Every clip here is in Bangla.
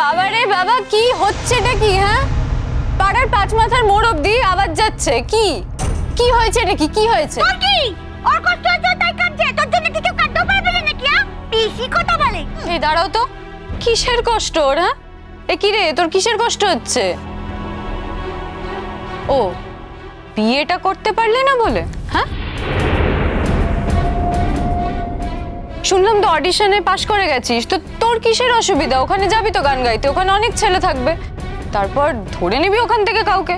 বাবা রে বাবা, কি হচ্ছেটা কি? হ্যাঁ, পাড়ার পাঁচ মাথার মোড় অব্দি আওয়াজ যাচ্ছে। কি কি হয়েছে নাকি? কি হয়েছে? ওর কষ্ট হচ্ছে তাই কাঁদছে। তোর জন্য কি কেউ কাঁদতে পারবে না নাকি? পিসি কথা বলে। এই দাঁড়াও তো, কিসের কষ্ট ওর? হ্যাঁ, এ কি রে, তোর কিসের কষ্ট হচ্ছে? ও, বিয়েটা করতে পারলি না বলে? হ্যাঁ, শুনলাম তো অডিশনে পাশ করে গেছিস, তো তোর কিসের অসুবিধা? ওখানে যাবি তো গান গাইতে, ওখানে অনেক ছেলে থাকবে, তারপর ধরে নিবি ওখান থেকে কাউকে।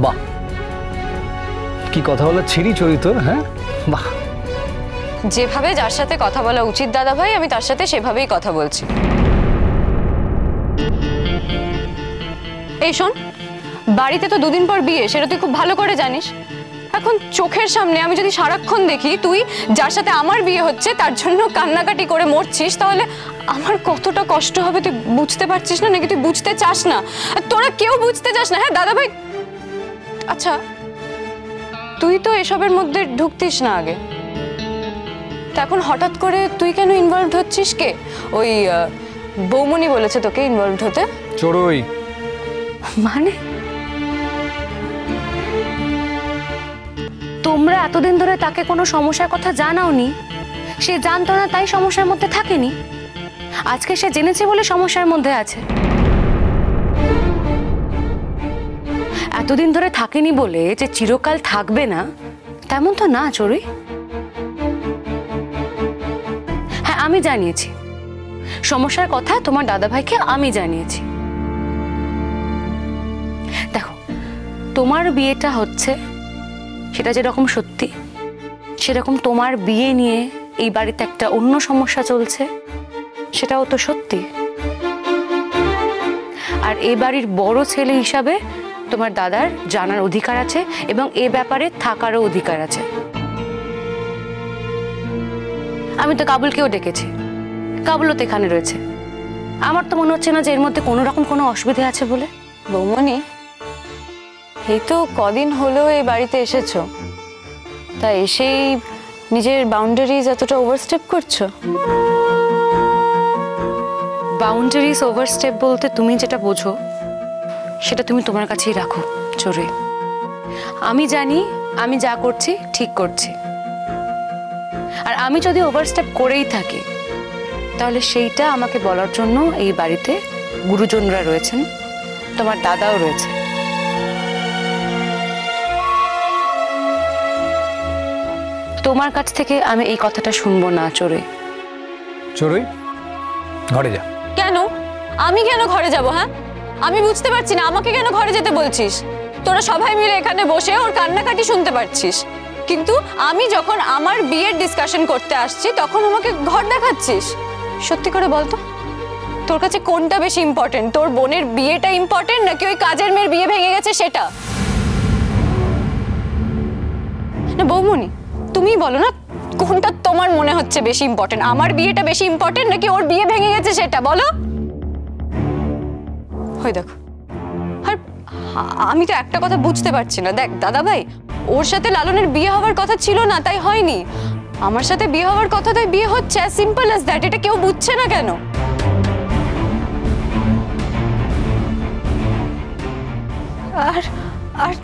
বাহ, কি কথা বলা ছিরি চরিত্র। হ্যাঁ বাহ, যেভাবে যার সাথে কথা বলা উচিত দাদা ভাই, আমি তার সাথে সেভাবেই কথা বলছি। এই শোন, বাড়িতে তো দুদিন পর বিয়ে, সেটা তুই খুব ভালো করে জানিস। এখন চোখের সামনে আমি যদি সারাক্ষণ দেখি তুই যার সাথে আমার বিয়ে হচ্ছে তার জন্য কান্নাকাটি করে মরছিস, তাহলে আমার কতটা কষ্ট হবে তুই বুঝতে পারছিস না নাকি? তুই বুঝতে চাস না? তোরা কেউ বুঝতে চাস না। হ্যাঁ দাদা ভাই, আচ্ছা তুই তো এসবের মধ্যে ঢুকতিস না আগে, তা এখন হঠাৎ করে তুই কেন ইনভলভড হচ্ছিস? কে? ওই বৌমনি বলেছে তোকে ইনভলভড হতে? চড়ুই। মানে তোমরা এতদিন ধরে তাকে কোনো সমস্যার কথা জানাওনি, সে জানতো না তাই সমস্যার মধ্যে থাকেনি। আজকে সে জেনেছে বলে সমস্যার মধ্যে আছে। এতদিন ধরে থাকেনি বলে যে চিরকাল থাকবে না তেমন তো না চড়ুই। হ্যাঁ, আমি জানিয়েছি সমস্যার কথা, তোমার দাদাভাইকে আমি জানিয়েছি। দেখো, তোমার বিয়েটা হচ্ছে সেটা যেরকম সত্যি, সেরকম তোমার বিয়ে নিয়ে এই বাড়িতে একটা অন্য সমস্যা চলছে সেটাও তো সত্যি। আর এই বাড়ির বড় ছেলে হিসাবে তোমার দাদার জানার অধিকার আছে এবং এ ব্যাপারে থাকারও অধিকার আছে। আমি তো কাবুলকেও ডেকেছি, কাবুলও তো এখানে রয়েছে। আমার তো মনে হচ্ছে না যে এর মধ্যে কোনো রকম কোনো অসুবিধা আছে বলে। বৌমনি, এই তো কদিন হলো এই বাড়িতে এসেছো, তা এসেই নিজের বাউন্ডারিজ এতটা ওভারস্টেপ করছো? বাউন্ডারিজ ওভারস্টেপ বলতে তুমি যেটা বোঝো সেটা তুমি তোমার কাছেই রাখো চোরে। আমি জানি আমি যা করছি ঠিক করছি, আর আমি যদি ওভারস্টেপ করেই থাকি তাহলে সেইটা আমাকে বলার জন্য এই বাড়িতে গুরুজনরা রয়েছেন, তোমার দাদাও রয়েছে। তোমার কাছ থেকে আমি এই কথাটা শুনবো না চোরে। চড়ুই, ঘরে যা। কেন? আমি কেন ঘরে যাব? হ্যাঁ, আমি বুঝতে পারছি না, আমাকে কেন ঘরে যেতে বলছিস? তোরা সবাই মিলে এখানে বসে ওর কান্নাকাটি শুনতে পারছিস, কিন্তু আমি যখন আমার বিয়ের ডিসকাশন করতে আসছি তখন আমাকে ঘর দেখাচ্ছিস। সত্যি করে বলতো, তোর কাছে কোনটা বেশি ইম্পর্টেন্ট? তোর বোনের বিয়েটা ইম্পর্টেন্ট নাকি ওই কাজের মেয়ের বিয়ে ভেঙে গেছে সেটা? না বৌমনি, তুমি বলো না কোনটা তোমার মনে হচ্ছে বেশি ইম্পর্টেন্ট? আমার বিয়েটা বেশি ইম্পর্টেন্ট নাকি ওর বিয়ে ভেঙে গেছে সেটা? বলো। হই দেখো, আর আমি তো একটা কথা বুঝতে পারছি না। দেখ দাদা ভাই, ওর সাথে লালনের বিয়ে হওয়ার কথা ছিল না তাই হয়নি, আমার সাথে বিয়ে হওয়ার কথা তাই বিয়ে হচ্ছে। As simple as that. এটা কেউ বুঝছে না কেন? আর আর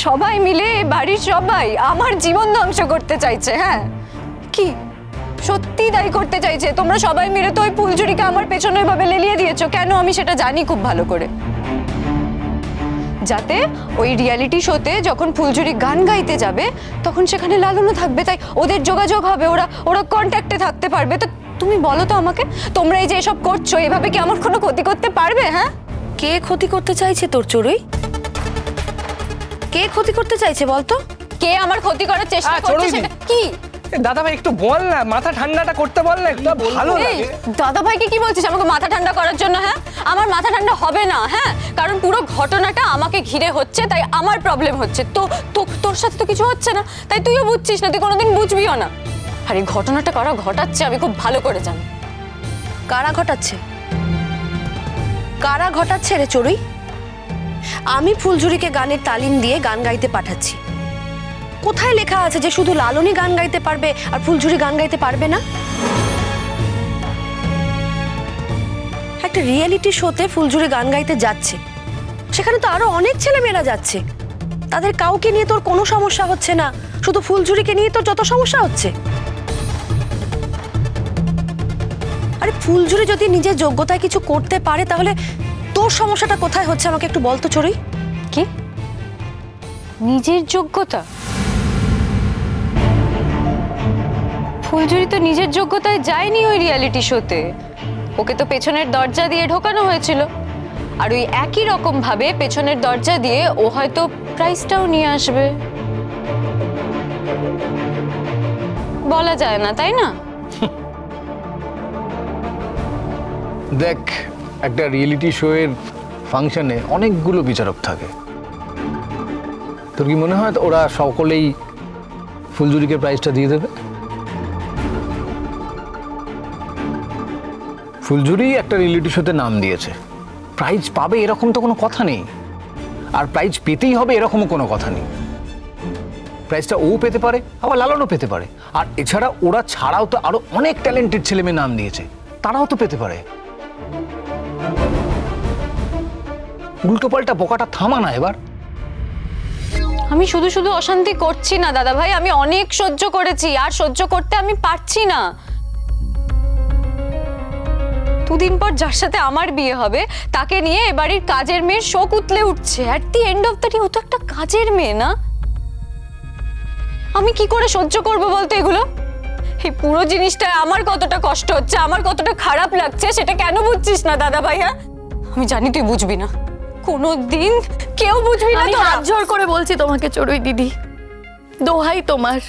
সবাই মিলে বাড়ির সবাই আমার জীবন ধ্বংস করতে চাইছে। হ্যাঁ, কি সত্যি তাই করতে চাইছে? তোমরা সবাই মিলে তো ওই ফুলঝুরিকে আমার পেছনে ভাবে লেলিয়ে দিয়েছো। কেন? আমি সেটা জানি খুব ভালো করে, যাতে ওই রিয়ালিটি শোতে যখন ফুলঝুরি গান গাইতে যাবে তখন সেখানে লালনও থাকবে, তাই ওদের যোগাযোগ হবে, ওরা কন্ট্যাক্টে থাকতে পারবে। তো তুমি বলো তো আমাকে, তোমরা এই যে এসব করছো এভাবে কি আমার কোনো ক্ষতি করতে পারবে? হ্যাঁ, কে ক্ষতি করতে চাইছে তোর চড়ুই? কে ক্ষতি করতে চাইছে বলতো? কে আমার ক্ষতি করার চেষ্টা করছে সেটা কি? দাদা ভাই একটু বল না, মাথা ঠান্ডাটা করতে বল না, একটু ভালো লাগে। দাদা ভাইকে কি বলছিস আমাকে মাথা ঠান্ডা করার জন্য? হ্যাঁ, আমার মাথা ঠান্ডা হবে না। হ্যাঁ, কারণ পুরো ঘটনাটা আমাকে ঘিরে হচ্ছে তাই আমার প্রবলেম হচ্ছে। তো তোর সাথে তো কিছু হচ্ছে না তাই তুইও বুঝছিস না, তুই কোনোদিন বুঝবিও না। আর এই ঘটনাটা কারা ঘটাচ্ছে আমি খুব ভালো করে জানি। কারা ঘটাচ্ছে? কারা ঘটাচ্ছে রে চড়ুই? আমি ফুলঝুরিকে গানের তালিম দিয়ে গান গাইতে পাঠাচ্ছি, কোথায় লেখা আছে যে শুধু লালনই গান গাইতে পারবে আর ফুলঝুরি গান গাইতে পারবে না? একটা রিয়েলিটি শোতে ফুলঝুরি গান গাইতে যাচ্ছে, সেখানে তো আরো অনেক ছেলেমেয়েরা যাচ্ছে, তাদের কাউকে নিয়ে তোর কোনো সমস্যা হচ্ছে না, শুধু ফুলঝুরিকে নিয়ে তোর যত সমস্যা হচ্ছে। আরে ফুলঝুরি যদি নিজের যোগ্যতায় কিছু করতে পারে তাহলে তোর সমস্যাটা কোথায় হচ্ছে আমাকে একটু বল তো চড়ুই। কি নিজের যোগ্যতা? ফুলঝুরি তো নিজের যোগ্যতায় যায়নি ওই রিয়েলিটি শোতে, ওকে তো পেছনের দরজা দিয়ে ঢোকানো হয়েছিল, আর ওই একই রকম ভাবে পেছনের দরজা দিয়ে ও হয়তো প্রাইজটাও নিয়ে আসবে। বলা যায় না, তাই না? দেখ, একটা রিয়েলিটি শো এর ফাংশনে অনেকগুলো বিচারক থাকে। তোর কি মনে হয় ওরা সকলেই ফুলঝুরিকে প্রাইজটা দিয়ে দেবে? ফুলঝুরি একটা রিয়েলিটি শোতে নাম দিয়েছে, প্রাইজ পাবে এরকম তো কোনো কথা নেই, আর প্রাইজ পেতেই হবে এরকমও কোনো কথা নেই। প্রাইজটা ও পেতে পারে, আবার লালনও পেতে পারে, আর এছাড়া ওরা ছাড়াও তো আরো অনেক ট্যালেন্টেড ছেলেমেয়ে নাম দিয়েছে, তারাও তো পেতে পারে। উল্টো পাল্টা বোকাটা থামা না এবার। আমি শুধু শুধু অশান্তি করছি না দাদা ভাই, আমি অনেক সহ্য করেছি, আর সহ্য করতে আমি পারছি না। দুদিন পর যার সাথে আমার বিয়ে হবে তাকে নিয়ে এবাড়ির কাজের মেয়ের শোক উতলে উঠছে। At the end of the day ও তো একটা কাজের মেয়ে না? আমি কি করে সহ্য করবো বলতো এগুলো? এই পুরো জিনিসটা আমার কতটা কষ্ট হচ্ছে, আমার কতটা খারাপ লাগছে, সেটা কেন বুঝছিস না দাদা ভাই? হ্যাঁ, আমি জানি তুই বুঝবি না, কোনোদিন কেউ বুঝবি না। আমি হাত জোড় করে বলছি তোমাকে চড়ুই দিদি, দোহাই তোমার,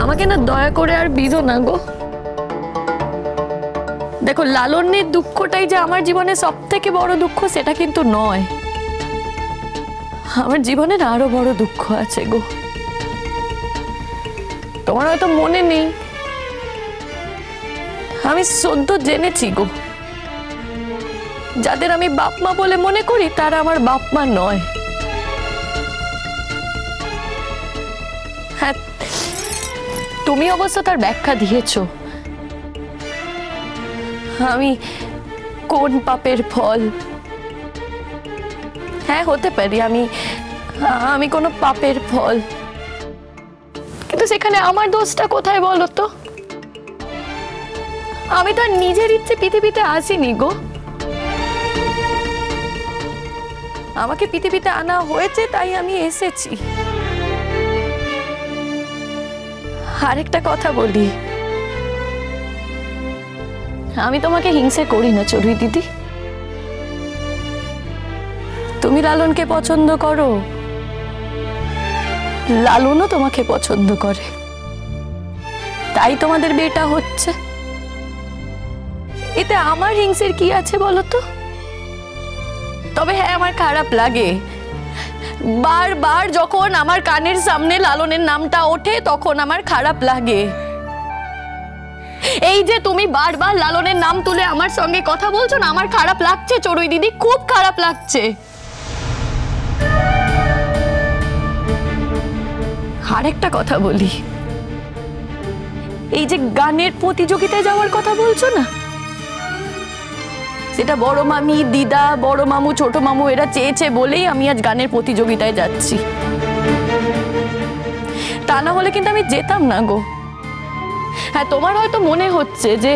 আমাকে না দয়া করে আর বিধো না গো। দেখো, লালনের দুঃখটাই যে আমার জীবনে সব থেকে বড় দুঃখ সেটা কিন্তু নয়, আমার জীবনের আরো বড় দুঃখ আছে গো। তোমার হয়তো মনে নেই, আমি সদ্য জেনেছি গো, যাদের আমি বাপ মা বলে মনে করি তারা আমার বাপ মা নয়। হ্যাঁ, তুমি অবশ্য তার ব্যাখ্যা দিয়েছো। আমি কোন পাপের ফল? হ্যাঁ, হতে পারি আমি কোনো পাপের ফল, কিন্তু সেখানে আমার দোষটা কোথায় বলো তো? আমি তো আর নিজের ইচ্ছে পৃথিবীতে আসিনি গো, আমাকে পৃথিবীতে আনা হয়েছে তাই আমি এসেছি। আরেকটা কথা বলি, আমি তোমাকে হিংসে করি না চড়ুই দিদি। তুমি লালনকে পছন্দ করো, লালনও তোমাকে পছন্দ করে, তাই তোমাদের বিয়েটা হচ্ছে। এতে আমার হিংসের কি আছে বলো তো? তবে হ্যাঁ, আমার খারাপ লাগে বারবার যখন আমার কানের সামনে লালনের নামটা ওঠে, তখন আমার খারাপ লাগে। এই যে তুমি বারবার লালনের নাম তুলে আমার সঙ্গে কথা বলছো না, আমার খারাপ লাগছে চড়ুই দিদি, খুব খারাপ লাগছে। আরেকটা কথা বলি, এই যে গানের প্রতিযোগিতায় যাওয়ার কথা বলছো না, সেটা বড় মামি, দিদা, বড় মামু, ছোট মামু এরা চেয়েছে বলেই আমি আজ গানের প্রতিযোগিতায় যাচ্ছি, তা না হলে কিন্তু আমি যেতাম না গো। হ্যাঁ, তোমার হয়তো মনে হচ্ছে যে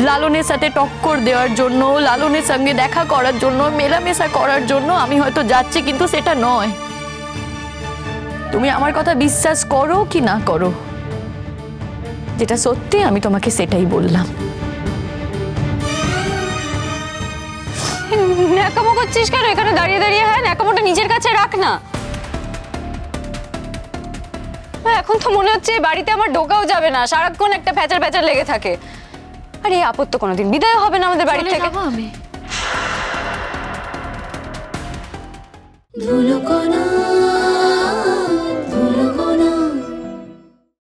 লালনের সাথে টক্কর দেওয়ার জন্য, লালনের সঙ্গে দেখা করার জন্য, মেলামেশা করার জন্য আমি হয়তো যাচ্ছি, কিন্তু সেটা নয়। তুমি আমার কথা বিশ্বাস করো কি না করো, যেটা সত্যি আমি তোমাকে সেটাই বললাম। ন্যাকামো করছিস কেন এখানে দাঁড়িয়ে দাঁড়িয়ে? হ্যাঁ, ন্যাকামোটা নিজের কাছে রাখ না। এখন তো মনে হচ্ছে বাড়িতে আমার ঢোকাও যাবে না, সারাক্ষণ একটা প্যাচার প্যাচার লেগে থাকে। আর এই আপদ তো কোনোদিন বিদায় হবে না আমাদের বাড়ি থেকে। আমি ধুলো কণা